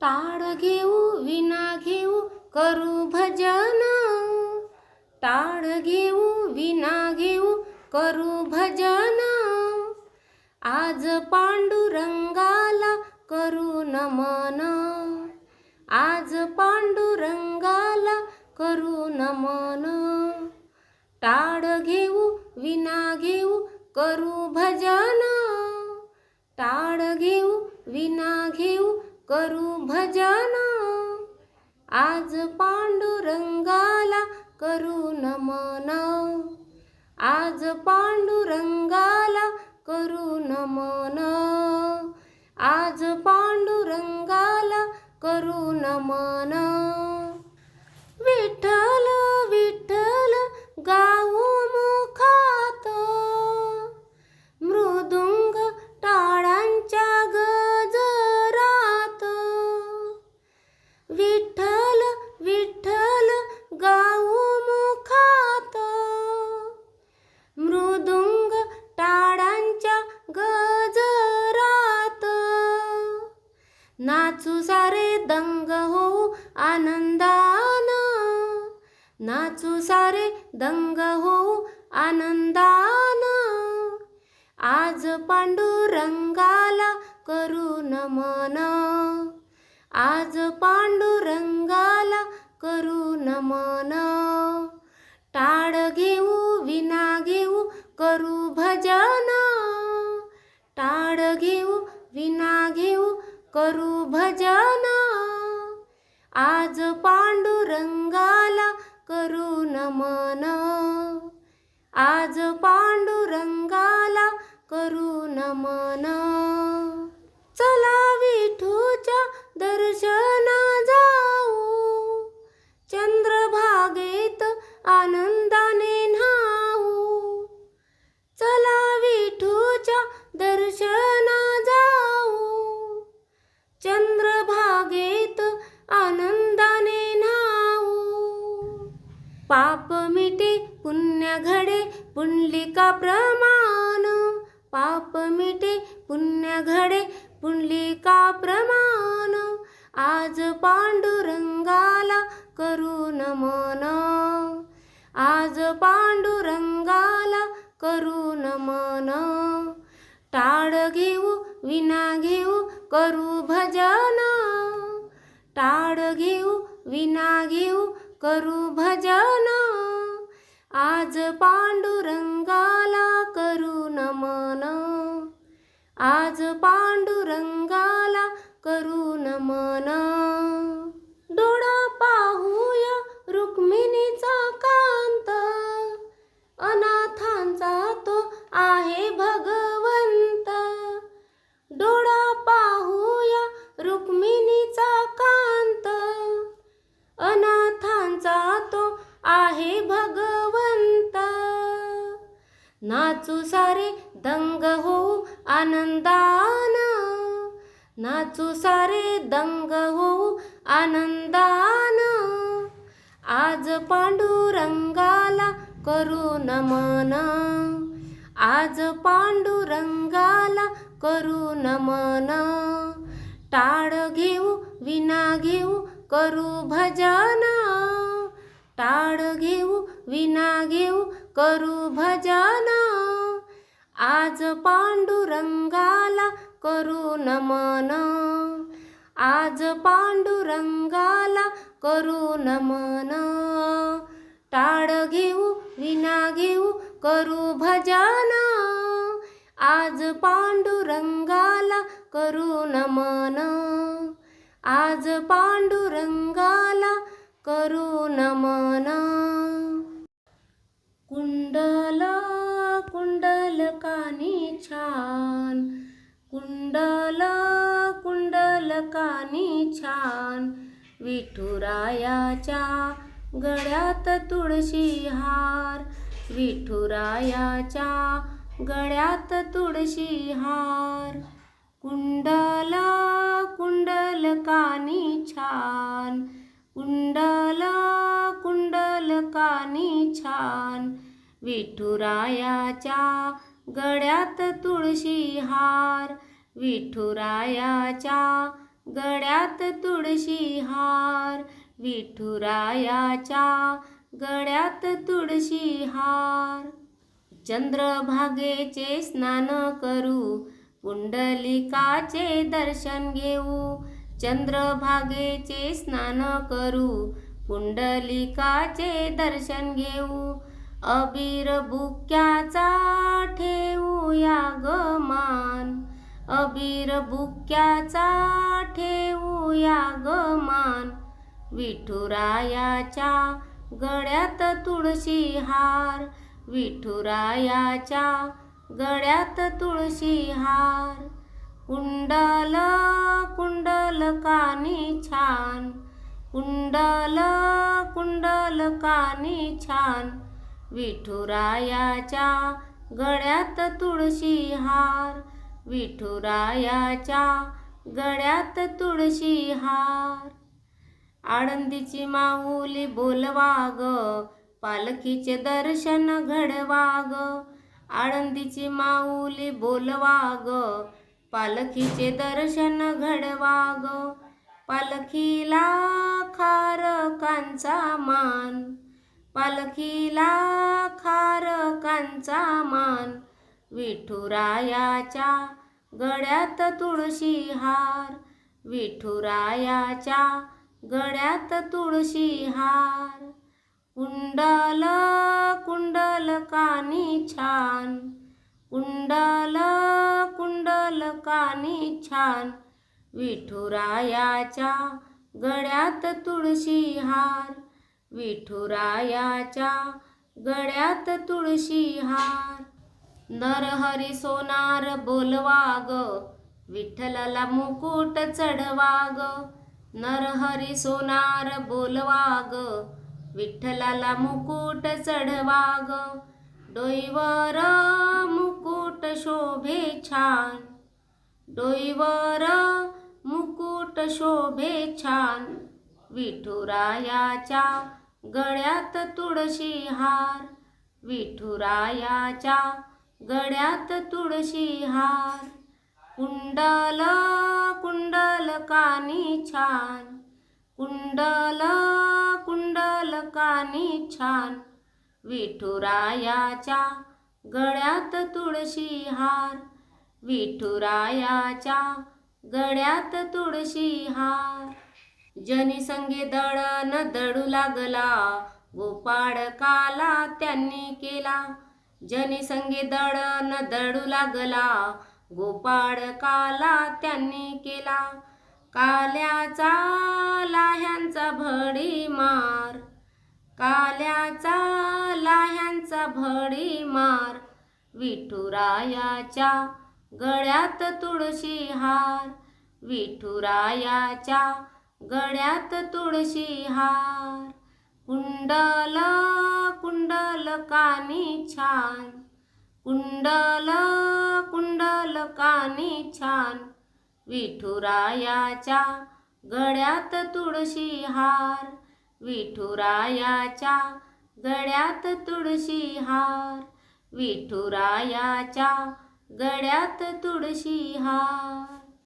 टाळ घेऊ विना घेऊ करू भजन, टाळ घेऊ विना घेऊ करू भजन। आज पांडुरंगाला करू नमन, आज पांडुरंगाला करू नमन। टाळ घेऊ विना घेऊ करू भजन, टाळ घेऊ विना घेऊ करू भजन। आज पांडुरंगाला करू नमन, आज पांडुरंगाला करू नमन, आज पांडुरंगाला करू नमन। विठ्ठल विठ्ठल गाऊ मुखात, मृदुंग टाळांच्या गजरात। विठ्ठल विठ्ठल गाऊ मुखात, मृदुंग टाळांच्या गजरात। नाचू सारे दंग होऊ आनंदान, नाचू सारे दंग होऊ आनंदान। आज पांडुरंगाला करू नमन, आज पांडुरंगाला करू नमन। टाळ घेऊ विना घेऊ करू भजन, टाळ घेऊ विना घेऊ करू भजन। आज पांडुरंगाला करू नमन, आज पांडुरंगाला करू नमन। चला विठूच्या दर्शना जाऊ, चंद्रभागेत आनंदाने न्हाऊ। चला विठूच्या दर्शना जाऊ, चंद्रभागेत आनंदाने न्हाऊ। पाप मिटे पुण्य घडे पुंडलिका प्रमाण, पाप मिटे पुण्य घडे पुंडलिका प्रमाण। आज पांडुरंगाला करू नमन, आज पांडुरंगाला करू नमन। टाळ घेऊ विना घेऊ करू भजन, टाळ घेऊ विना घेऊ करू भजन। आज पांडुरंगाला करू नमन, आज पांडुरंगाला करू नमन। डोळा पाहूया रुक्मिणीचा कांत, अनाथांचा तो आहे भगवंत। डोळा पाहूया रुक्मिणीचा कांत, अनाथांचा तो आहे भगवंत। नाचू सारे दंग होऊ आनंदान, नाचू सारे दंग होऊ आनंदान। आज पांडुरंगाला करू नमन, आज पांडुरंगाला करू नमन। टाळ घेऊ विना घेऊ करू भजन, टाळ घेऊ विना घेऊ करू भजन। आज पांडुरंगाला करू नमन, आज पांडुरंगाला करू नमन। टाळ घेऊ विना घेऊ करू भजन, आज पांडुरंगाला करू नमन, आज पांडुरंगाला करू नमन। कुंडल कुंडलकानी छान, कुंडल कुंडलकानी छान। विठुरायाच्या गळ्यात तुळशी हार, विठुरायाच्या गळ्यात तुळशी हार। कुंडल कुंडलकानी छान, कुंडल कुंडलकानी छान। विठुरायाच्या गळ्यात तुळशी हार, विठुरायाच्या गळ्यात तुळशी हार, विठुरायाच्या गळ्यात तुळशी हार. चंद्रभागेचे स्नान करू, पुंडलिकाचे दर्शन घेऊ. चंद्रभागेचे स्नान करू, पुंडलिकाचे दर्शन घेऊ. अबीर बुक्याचा ठेवूया ग मान, अबीर बुक्याचा ठेवूया ग मान. विठुरायाच्या गळ्यात तुळशी हार, विठुरायाच्या गळ्यात तुळशी हार. कुंडल कुंडल कानी छान, कुंडल कुंडल कानी छान. विठुरायाच्या गळ्यात तुळशी हार, विठुरायाच्या गळ्यात तुळशी हार. आळंदीची माऊली बोलवा ग, पालखीचे दर्शन घडवा ग. आळंदीची माऊली बोलवा ग, पालखीचे दर्शन घडवा ग. पालखीला खारकांचा मान, पालखीला खारकांचा मान. विठुरायाच्या गळ्यात तुळशी हार, विठुरायाच्या गळ्यात तुळशी हार. कुंडल कुंडल कानी छान, कुंडल कुंडल कानी छान. विठुरायाच्या गळ्यात तुळशी हार, विठुरायाच्या गळ्यात तुळशी हार. नरहरी सोनार बोलवा ग, विठ्ठलाला मुकुट चढवा ग. नरहरी सोनार बोलवा ग, विठ्ठलाला मुकुट चढवा ग. डोईवर मुकुट शोभे छान, डोईवर मुकुट शोभे छान. विठुरायाच्या गळ्यात तुळशी हार, विठुरायाच्या गळ्यात तुळशी हार. कुंडल कुंडल कानी छान, कुंडल कुंडल कानी छान. विठुरायाच्या गळ्यात तुळशी हार, विठुरायाच्या गळ्यात तुळशी हार. जनी संगे दळण दळू लागला, गोपाळकाला त्यांनी केला. जनी संगे दळण दळू लागला, गोपाळकाला त्यांनी केला. काल्याचा लाह्यांचा भडी मार, काल्याचा लाह्यांचा भडी मार. विठुरायाच्या गळ्यात तुळशी हार, विठुरायाच्या गळ्यात तुळशी हार. कुंडल कुंडल कानी छान, कुंडल कुंडल कानी छान. विठुरायाच्या गळ्यात तुळशी हार, विठुरायाच्या गळ्यात तुळशी हार. विठुरायाच्या गळ्यात तुळशी हार.